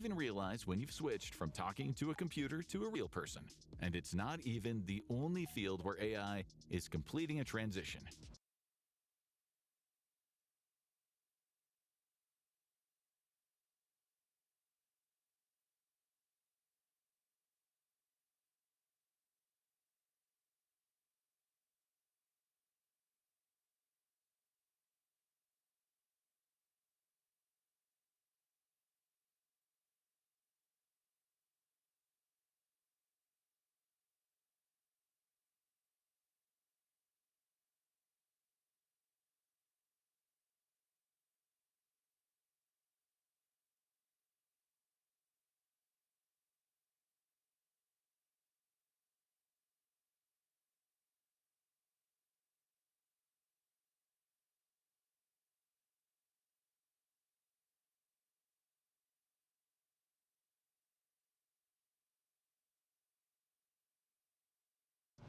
even realize when you've switched from talking to a computer to a real person. And it's not even the only field where AI is completing a transition.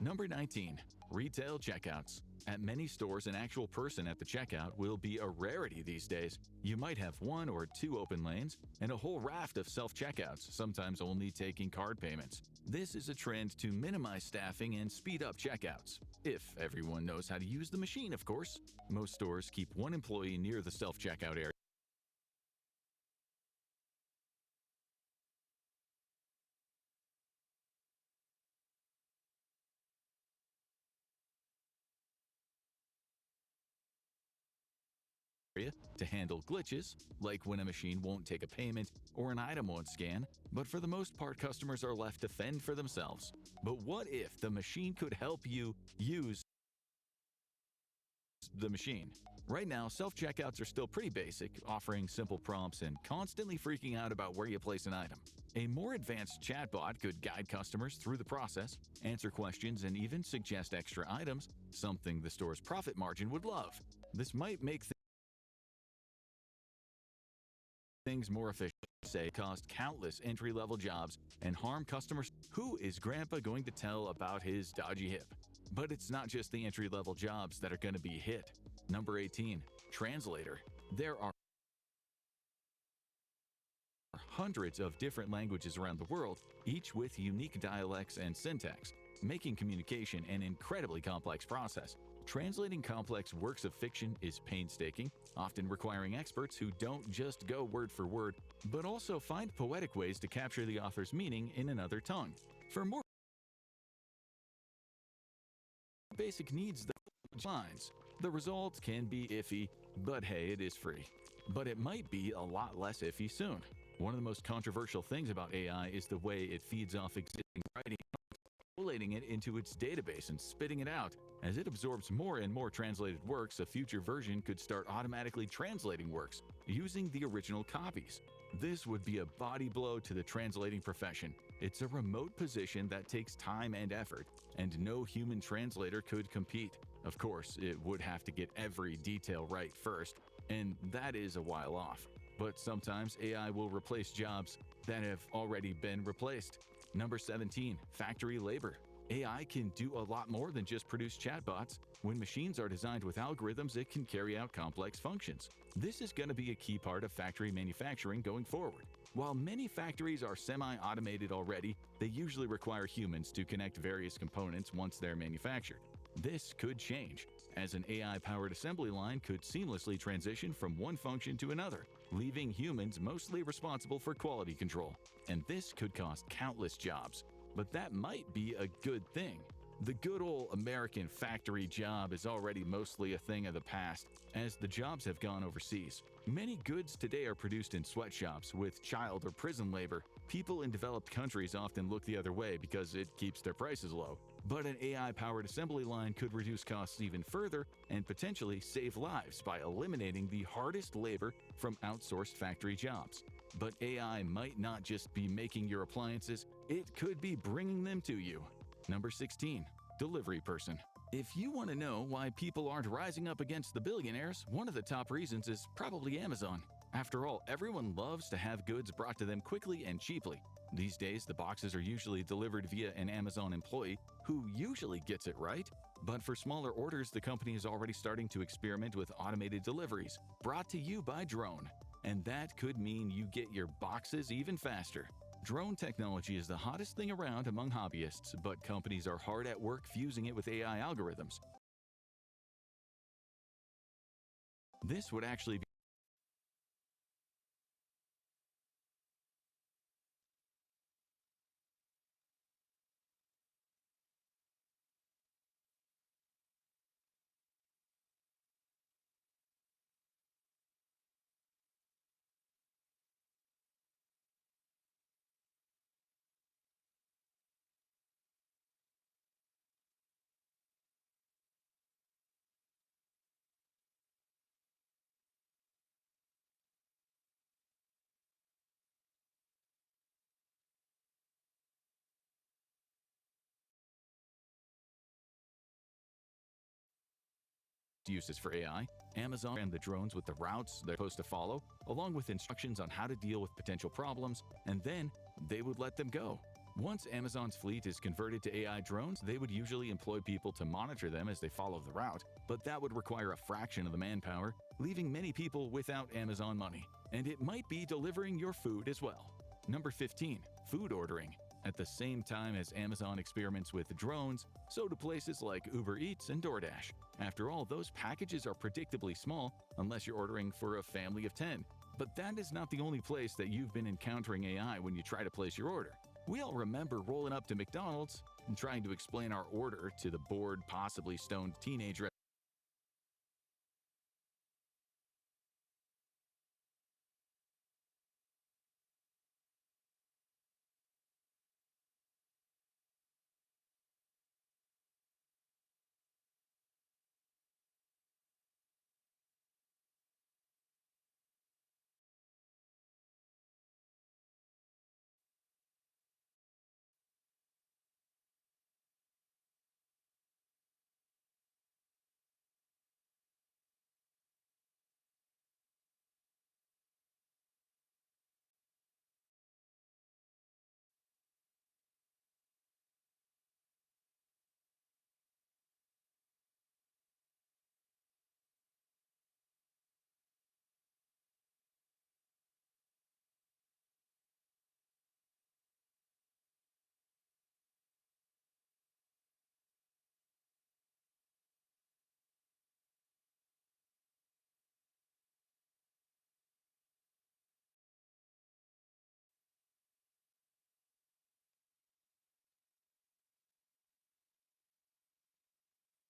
Number 19. Retail checkouts. At many stores, an actual person at the checkout will be a rarity these days. You might have one or two open lanes and a whole raft of self-checkouts, sometimes only taking card payments. This is a trend to minimize staffing and speed up checkouts. If everyone knows how to use the machine, of course. Most stores keep one employee near the self-checkout area. To handle glitches, like when a machine won't take a payment or an item won't scan, but for the most part customers are left to fend for themselves. But what if the machine could help you use the machine? Right now, self-checkouts are still pretty basic, offering simple prompts and constantly freaking out about where you place an item. A more advanced chatbot could guide customers through the process, answer questions, and even suggest extra items, something the store's profit margin would love. This might make things more efficient, say, cost countless entry-level jobs and harm customers. Who is Grandpa going to tell about his dodgy hip? But it's not just the entry-level jobs that are going to be hit. Number 18. Translator. There are hundreds of different languages around the world, each with unique dialects and syntax, making communication an incredibly complex process. Translating complex works of fiction is painstaking, often requiring experts who don't just go word for word, but also find poetic ways to capture the author's meaning in another tongue. For more basic needs, the lines. The result can be iffy, but hey, it is free. But it might be a lot less iffy soon. One of the most controversial things about AI is the way it feeds off existing writing, collating it into its database and spitting it out. As it absorbs more and more translated works, a future version could start automatically translating works using the original copies. This would be a body blow to the translating profession. It's a remote position that takes time and effort, and no human translator could compete. Of course, it would have to get every detail right first, and that is a while off. But sometimes AI will replace jobs that have already been replaced. Number 17. Factory labor. AI can do a lot more than just produce chatbots. When machines are designed with algorithms, it can carry out complex functions. This is going to be a key part of factory manufacturing going forward. While many factories are semi-automated already, they usually require humans to connect various components once they're manufactured. This could change, as an AI-powered assembly line could seamlessly transition from one function to another, leaving humans mostly responsible for quality control. And this could cost countless jobs. But that might be a good thing. The good old American factory job is already mostly a thing of the past, as the jobs have gone overseas. Many goods today are produced in sweatshops with child or prison labor. People in developed countries often look the other way because it keeps their prices low. But an AI-powered assembly line could reduce costs even further and potentially save lives by eliminating the hardest labor from outsourced factory jobs. But AI might not just be making your appliances, it could be bringing them to you. Number 16. Delivery person. If you want to know why people aren't rising up against the billionaires, one of the top reasons is probably Amazon. After all, everyone loves to have goods brought to them quickly and cheaply. These days, the boxes are usually delivered via an Amazon employee who usually gets it right. But for smaller orders, the company is already starting to experiment with automated deliveries, brought to you by drone. and that could mean you get your boxes even faster. Drone technology is the hottest thing around among hobbyists, but companies are hard at work fusing it with AI algorithms. This would actually be uses for AI. Amazon and the drones with the routes they're supposed to follow, along with instructions on how to deal with potential problems, and then they would let them go. Once Amazon's fleet is converted to AI drones, they would usually employ people to monitor them as they follow the route, but that would require a fraction of the manpower, leaving many people without Amazon money. And it might be delivering your food as well. Number 15, food ordering. At the same time as Amazon experiments with drones, so do places like Uber Eats and DoorDash. After all, those packages are predictably small unless you're ordering for a family of 10. But that is not the only place that you've been encountering AI when you try to place your order. We all remember rolling up to McDonald's and trying to explain our order to the bored, possibly stoned teenager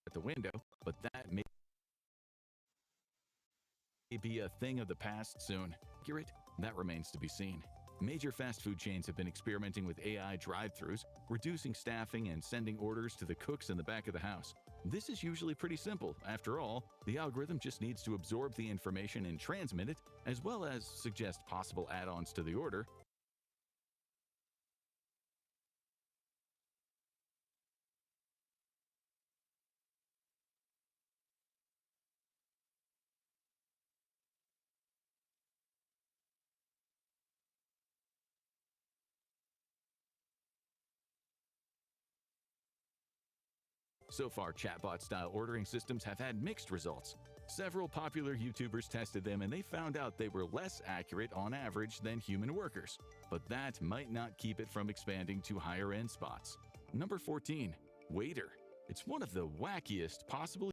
at the window, but that may be a thing of the past soon. Accurate? That remains to be seen. Major fast food chains have been experimenting with AI drive-thrus, reducing staffing and sending orders to the cooks in the back of the house. This is usually pretty simple. After all, the algorithm just needs to absorb the information and transmit it, as well as suggest possible add-ons to the order. So far, chatbot-style ordering systems have had mixed results. Several popular YouTubers tested them and they found out they were less accurate on average than human workers. But that might not keep it from expanding to higher-end spots. Number 14, waiter. It's one of the wackiest possible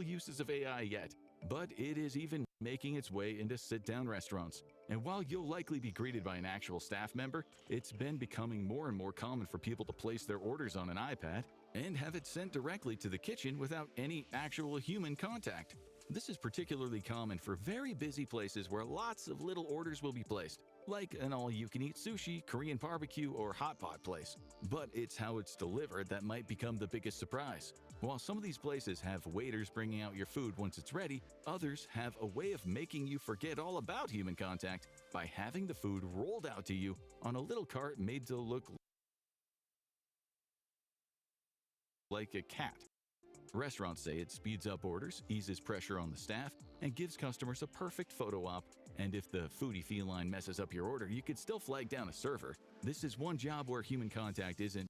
uses of AI yet, but it is even making its way into sit-down restaurants. And while you'll likely be greeted by an actual staff member, it's been becoming more and more common for people to place their orders on an iPad and have it sent directly to the kitchen without any actual human contact. This is particularly common for very busy places where lots of little orders will be placed, like an all-you-can-eat sushi, Korean barbecue, or hot pot place. But it's how it's delivered that might become the biggest surprise. While some of these places have waiters bringing out your food once it's ready, others have a way of making you forget all about human contact by having the food rolled out to you on a little cart made to look like a cat. Restaurants say it speeds up orders, eases pressure on the staff, and gives customers a perfect photo op. And if the foodie feline messes up your order, you could still flag down a server. This is one job where human contact isn't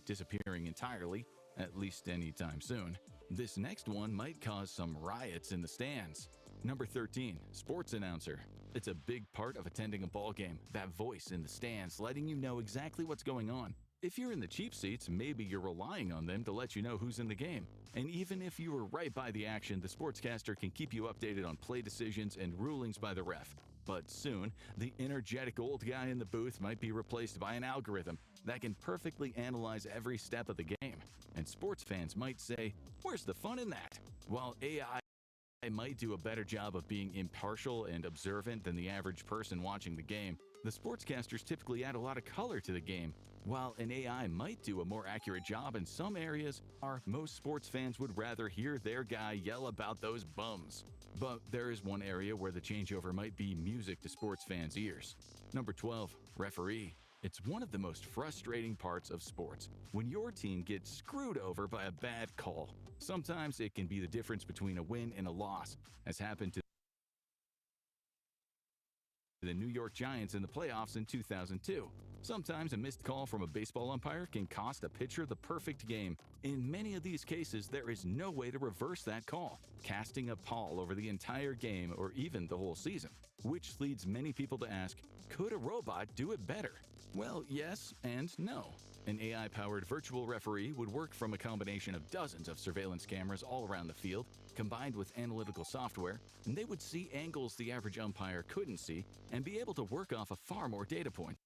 disappearing entirely, at least anytime soon. This next one might cause some riots in the stands. Number 13, sports announcer. It's a big part of attending a ball game, that voice in the stands letting you know exactly what's going on. If you're in the cheap seats, maybe you're relying on them to let you know who's in the game. And even if you were right by the action, the sportscaster can keep you updated on play decisions and rulings by the ref. But soon, the energetic old guy in the booth might be replaced by an algorithm that can perfectly analyze every step of the game. And sports fans might say, where's the fun in that? While AI might do a better job of being impartial and observant than the average person watching the game, the sportscasters typically add a lot of color to the game. While an AI might do a more accurate job in some areas, most sports fans would rather hear their guy yell about those bums. But there is one area where the changeover might be music to sports fans' ears. Number 12, referee. It's one of the most frustrating parts of sports, when your team gets screwed over by a bad call. Sometimes it can be the difference between a win and a loss, as happened to the New York Giants in the playoffs in 2002. Sometimes a missed call from a baseball umpire can cost a pitcher the perfect game. In many of these cases, there is no way to reverse that call, casting a pall over the entire game or even the whole season. Which leads many people to ask, could a robot do it better? Well, yes and no. An AI-powered virtual referee would work from a combination of dozens of surveillance cameras all around the field, combined with analytical software, and they would see angles the average umpire couldn't see and be able to work off of far more data points.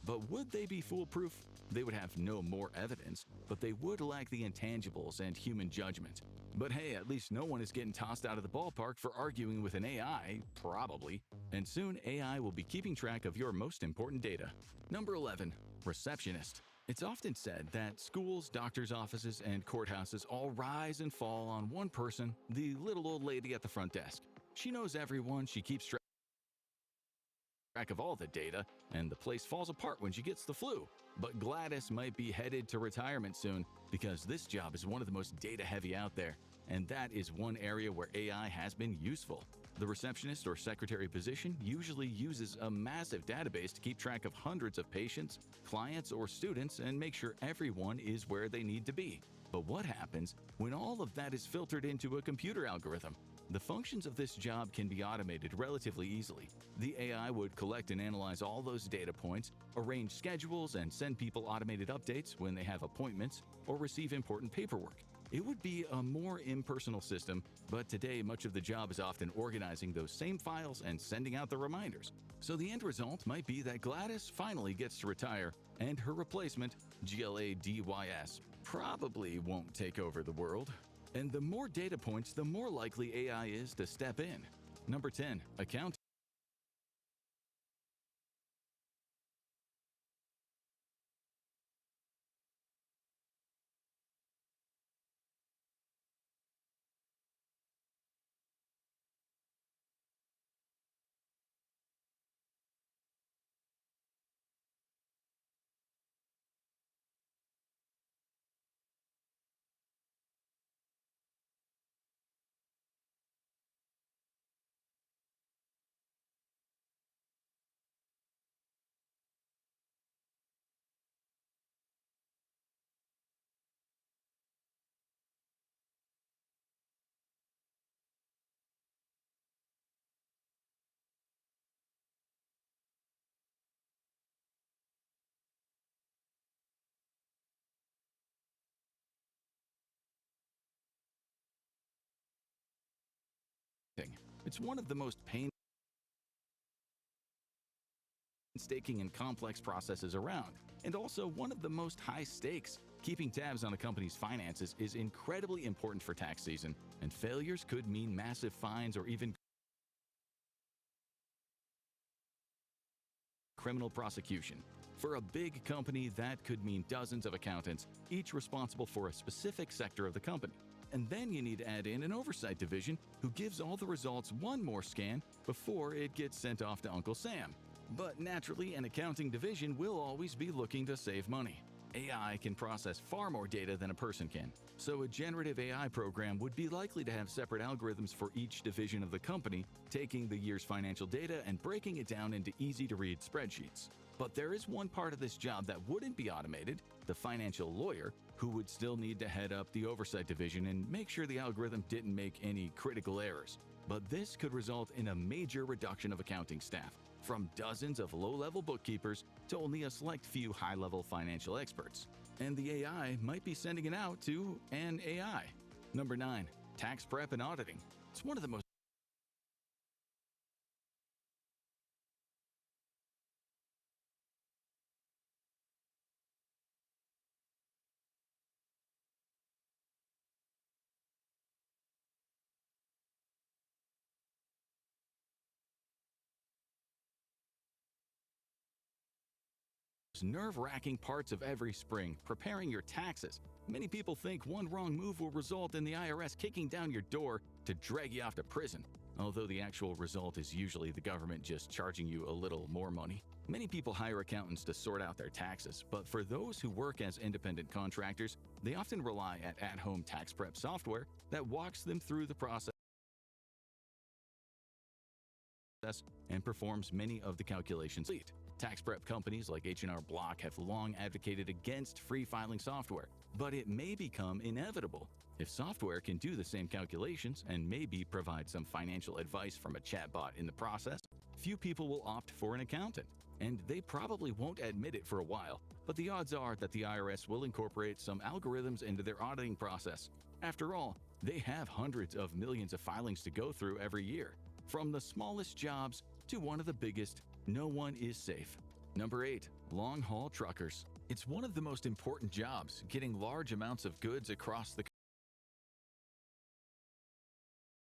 But would they be foolproof? They would have no more evidence, but they would lack the intangibles and human judgment. But hey, at least no one is getting tossed out of the ballpark for arguing with an AI, probably. And soon AI will be keeping track of your most important data. Number 11, receptionist. It's often said that schools, doctors' offices, and courthouses all rise and fall on one person, the little old lady at the front desk. She knows everyone, she keeps track of all the data, and the place falls apart when she gets the flu. But Gladys might be headed to retirement soon, because this job is one of the most data-heavy out there, and that is one area where AI has been useful. The receptionist or secretary position usually uses a massive database to keep track of hundreds of patients, clients, or students and make sure everyone is where they need to be. But what happens when all of that is filtered into a computer algorithm? The functions of this job can be automated relatively easily. The AI would collect and analyze all those data points, arrange schedules, and send people automated updates when they have appointments or receive important paperwork. It would be a more impersonal system, but today much of the job is often organizing those same files and sending out the reminders. So the end result might be that Gladys finally gets to retire, and her replacement, GLADYS, probably won't take over the world. And the more data points, the more likely AI is to step in. Number 10. Accounting. It's one of the most painstaking and complex processes around, and also one of the most high stakes. Keeping tabs on a company's finances is incredibly important for tax season, and failures could mean massive fines or even criminal prosecution. For a big company, that could mean dozens of accountants, each responsible for a specific sector of the company. And then you need to add in an oversight division who gives all the results one more scan before it gets sent off to Uncle Sam. But naturally, an accounting division will always be looking to save money. AI can process far more data than a person can, so a generative AI program would be likely to have separate algorithms for each division of the company, taking the year's financial data and breaking it down into easy-to-read spreadsheets. But there is one part of this job that wouldn't be automated: the financial lawyer, who would still need to head up the oversight division and make sure the algorithm didn't make any critical errors. But this could result in a major reduction of accounting staff, from dozens of low-level bookkeepers to only a select few high-level financial experts. And the AI might be sending it out to an AI. Number 9. Tax prep and auditing. It's one of the most nerve-wracking parts of every spring, preparing your taxes. Many people think one wrong move will result in the IRS kicking down your door to drag you off to prison, although the actual result is usually the government just charging you a little more money. Many people hire accountants to sort out their taxes, but for those who work as independent contractors, they often rely on at-home tax prep software that walks them through the process and performs many of the calculations. Tax prep companies like H&R Block have long advocated against free filing software, but it may become inevitable. If software can do the same calculations and maybe provide some financial advice from a chatbot in the process, few people will opt for an accountant. And they probably won't admit it for a while, but the odds are that the IRS will incorporate some algorithms into their auditing process. After all, they have hundreds of millions of filings to go through every year. From the smallest jobs to one of the biggest, no one is safe. Number 8. Long-haul truckers. It's one of the most important jobs, getting large amounts of goods across the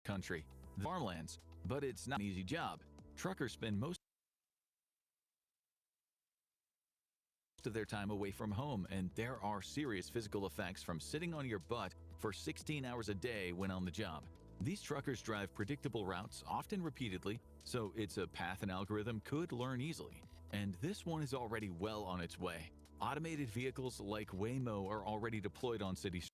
country, the farmlands. But it's not an easy job. Truckers spend most of their time away from home, and there are serious physical effects from sitting on your butt for 16 hours a day when on the job. These truckers drive predictable routes, often repeatedly, so it's a path an algorithm could learn easily. And this one is already well on its way. Automated vehicles like Waymo are already deployed on city streets.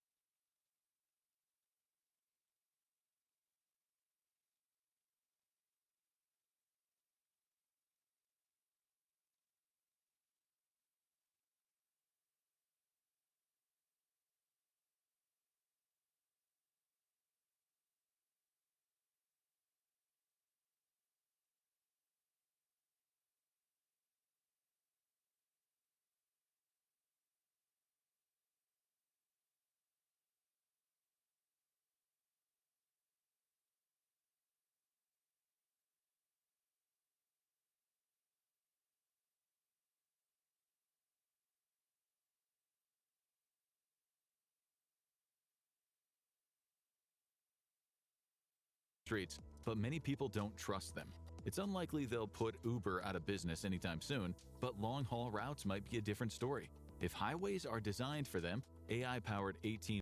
streets, but many people don't trust them. It's unlikely they'll put Uber out of business anytime soon, but long-haul routes might be a different story. If highways are designed for them, AI-powered 18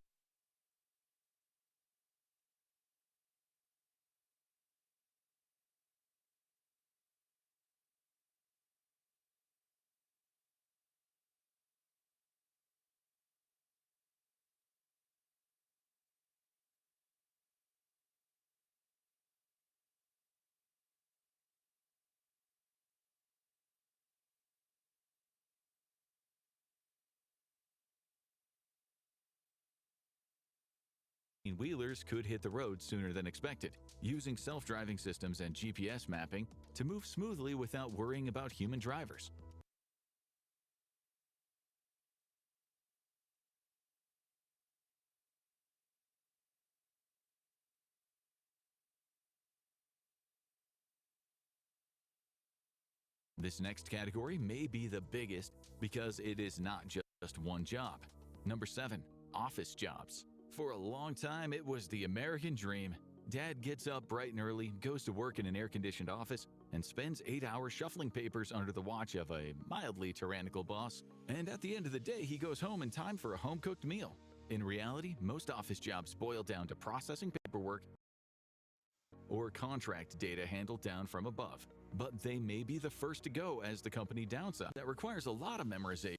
wheelers could hit the road sooner than expected, using self-driving systems and GPS mapping to move smoothly without worrying about human drivers. This next category may be the biggest because it is not just one job. Number 7. Office jobs. For a long time, it was the American dream. Dad gets up bright and early, goes to work in an air-conditioned office, and spends 8 hours shuffling papers under the watch of a mildly tyrannical boss. And at the end of the day, he goes home in time for a home-cooked meal. In reality, most office jobs boil down to processing paperwork or contract data handled down from above. But they may be the first to go as the company downsizes. That requires a lot of memorization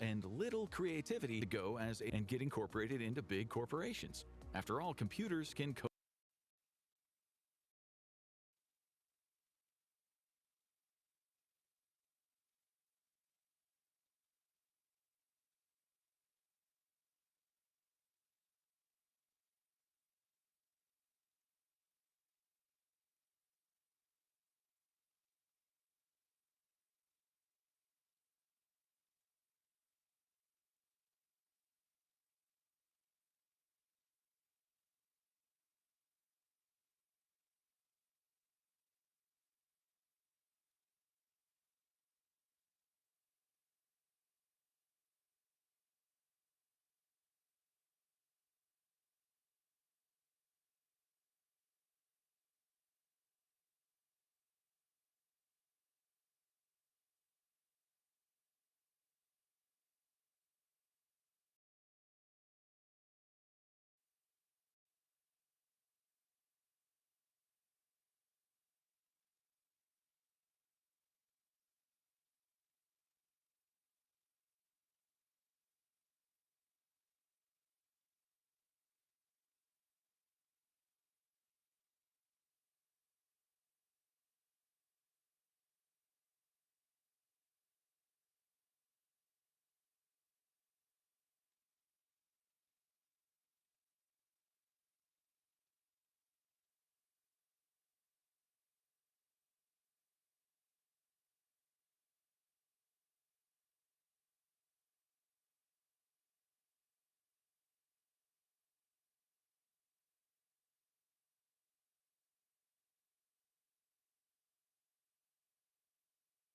and little creativity to go and get incorporated into big corporations. After all, computers can code.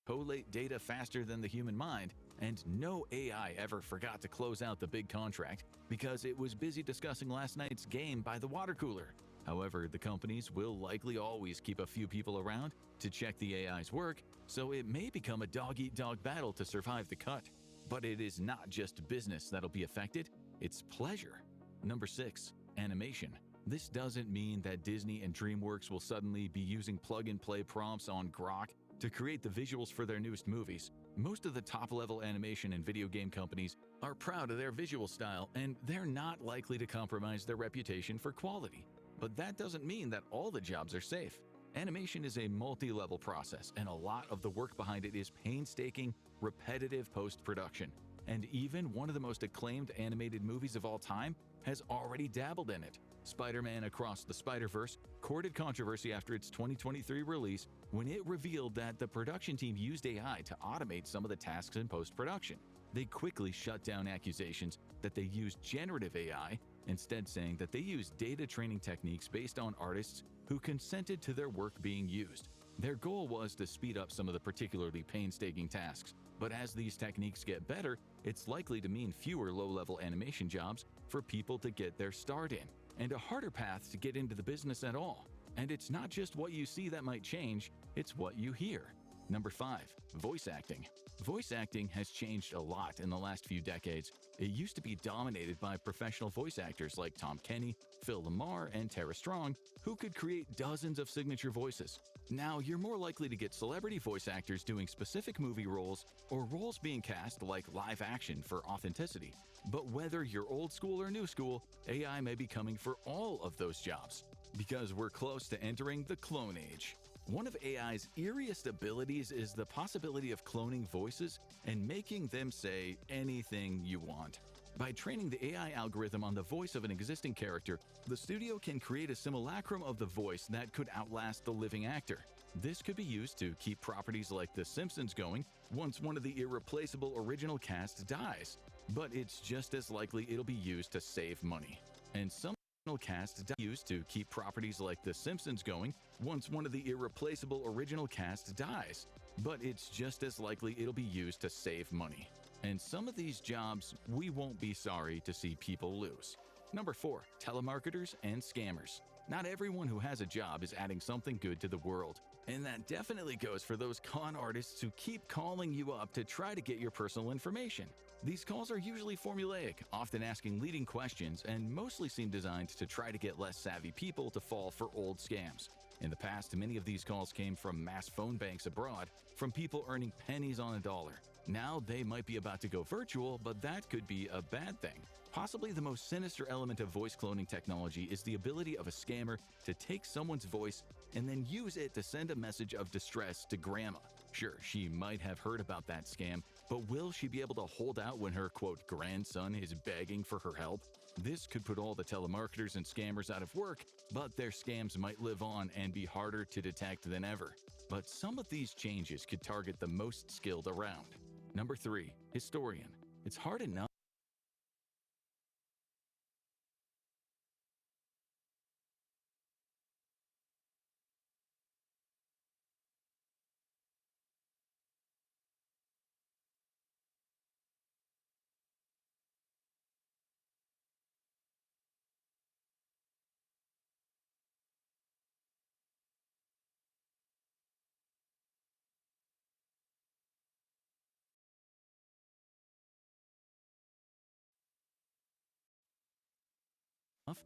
Collate data faster than the human mind, and no AI ever forgot to close out the big contract because it was busy discussing last night's game by the water cooler. However, the companies will likely always keep a few people around to check the AI's work, so it may become a dog-eat-dog battle to survive the cut. But it is not just business that'll be affected, it's pleasure. Number 6. Animation. This doesn't mean that Disney and DreamWorks will suddenly be using plug-and-play prompts on Grok to create the visuals for their newest movies. Most of the top-level animation and video game companies are proud of their visual style, and they're not likely to compromise their reputation for quality. But that doesn't mean that all the jobs are safe. Animation is a multi-level process, and a lot of the work behind it is painstaking, repetitive post-production. And even one of the most acclaimed animated movies of all time has already dabbled in it. Spider-Man Across the Spider-Verse courted controversy after its 2023 release when it revealed that the production team used AI to automate some of the tasks in post-production. They quickly shut down accusations that they used generative AI, instead saying that they used data training techniques based on artists who consented to their work being used. Their goal was to speed up some of the particularly painstaking tasks, but as these techniques get better, it's likely to mean fewer low-level animation jobs for people to get their start in, and a harder path to get into the business at all. And it's not just what you see that might change, it's what you hear. Number 5. Voice acting. Voice acting has changed a lot in the last few decades. It used to be dominated by professional voice actors like Tom Kenny, Phil LaMarr, and Tara Strong, who could create dozens of signature voices. Now, you're more likely to get celebrity voice actors doing specific movie roles or roles being cast like live action for authenticity. But whether you're old school or new school, AI may be coming for all of those jobs, because we're close to entering the clone age. One of AI's eeriest abilities is the possibility of cloning voices and making them say anything you want. By training the AI algorithm on the voice of an existing character, the studio can create a simulacrum of the voice that could outlast the living actor. This could be used to keep properties like The Simpsons going once one of the irreplaceable original cast dies. But it's just as likely it'll be used to save money. And some cast used to keep properties like The Simpsons going once one of the irreplaceable original cast dies. But it's just as likely it'll be used to save money. And some of these jobs we won't be sorry to see people lose. Number 4. Telemarketers and scammers. Not everyone who has a job is adding something good to the world. And that definitely goes for those con artists who keep calling you up to try to get your personal information. These calls are usually formulaic, often asking leading questions, and mostly seem designed to try to get less savvy people to fall for old scams. In the past, many of these calls came from mass phone banks abroad, from people earning pennies on a dollar. Now they might be about to go virtual, but that could be a bad thing. Possibly the most sinister element of voice cloning technology is the ability of a scammer to take someone's voice and then use it to send a message of distress to grandma. Sure, she might have heard about that scam, but will she be able to hold out when her, quote, grandson is begging for her help? This could put all the telemarketers and scammers out of work, but their scams might live on and be harder to detect than ever. But some of these changes could target the most skilled around. Number 3. Historian. It's hard enough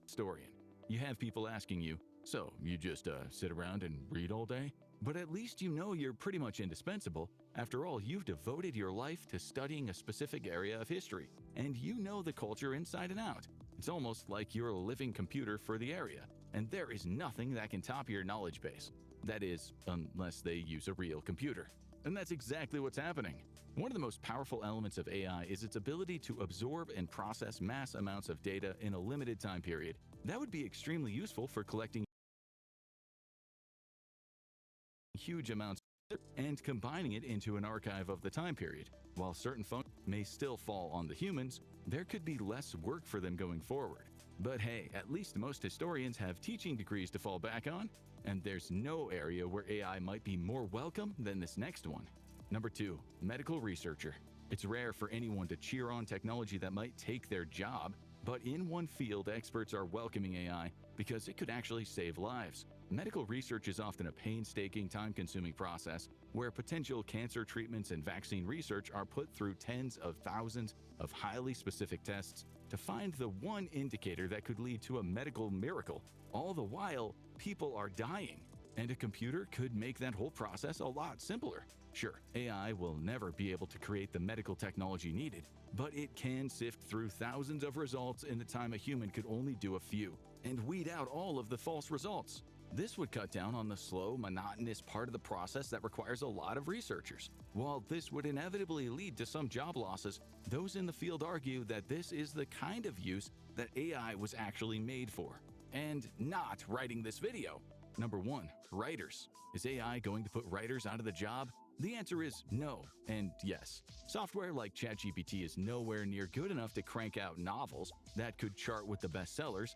historian. You have people asking you, so you just sit around and read all day? But at least you know you're pretty much indispensable. After all, you've devoted your life to studying a specific area of history, and you know the culture inside and out. It's almost like you're a living computer for the area, and there is nothing that can top your knowledge base. That is, unless they use a real computer. And that's exactly what's happening. One of the most powerful elements of AI is its ability to absorb and process mass amounts of data in a limited time period. That would be extremely useful for collecting huge amounts and combining it into an archive of the time period. While certain functions may still fall on the humans, there could be less work for them going forward. But hey, at least most historians have teaching degrees to fall back on, and there's no area where AI might be more welcome than this next one. Number 2. Medical researcher. It's rare for anyone to cheer on technology that might take their job, but in one field, experts are welcoming AI because it could actually save lives. Medical research is often a painstaking, time-consuming process where potential cancer treatments and vaccine research are put through tens of thousands of highly specific tests to find the one indicator that could lead to a medical miracle. All the while, people are dying, and a computer could make that whole process a lot simpler. Sure, AI will never be able to create the medical technology needed, but it can sift through thousands of results in the time a human could only do a few, and weed out all of the false results. This would cut down on the slow, monotonous part of the process that requires a lot of researchers. While this would inevitably lead to some job losses, those in the field argue that this is the kind of use that AI was actually made for, and not writing this video. Number 1. Writers. Is AI going to put writers out of the job? The answer is no and yes. Software like ChatGPT is nowhere near good enough to crank out novels that could chart with the bestsellers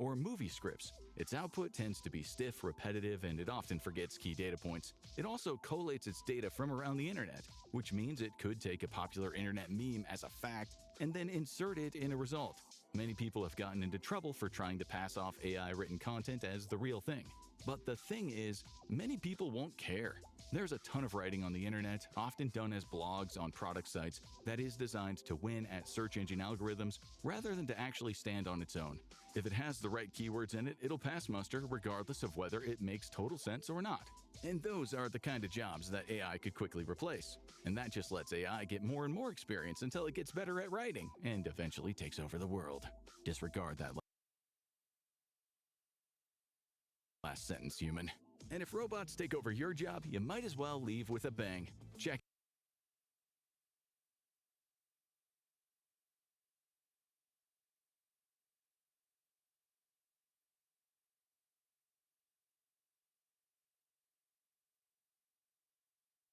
or movie scripts. Its output tends to be stiff, repetitive, and it often forgets key data points. It also collates its data from around the internet, which means it could take a popular internet meme as a fact and then insert it in a result. Many people have gotten into trouble for trying to pass off AI-written content as the real thing. But the thing is, many people won't care. There's a ton of writing on the internet, often done as blogs on product sites, that is designed to win at search engine algorithms rather than to actually stand on its own. If it has the right keywords in it, it'll pass muster regardless of whether it makes total sense or not. And those are the kind of jobs that AI could quickly replace. And that just lets AI get more and more experience until it gets better at writing and eventually takes over the world. Disregard that last sentence, human. And if robots take over your job, you might as well leave with a bang. Check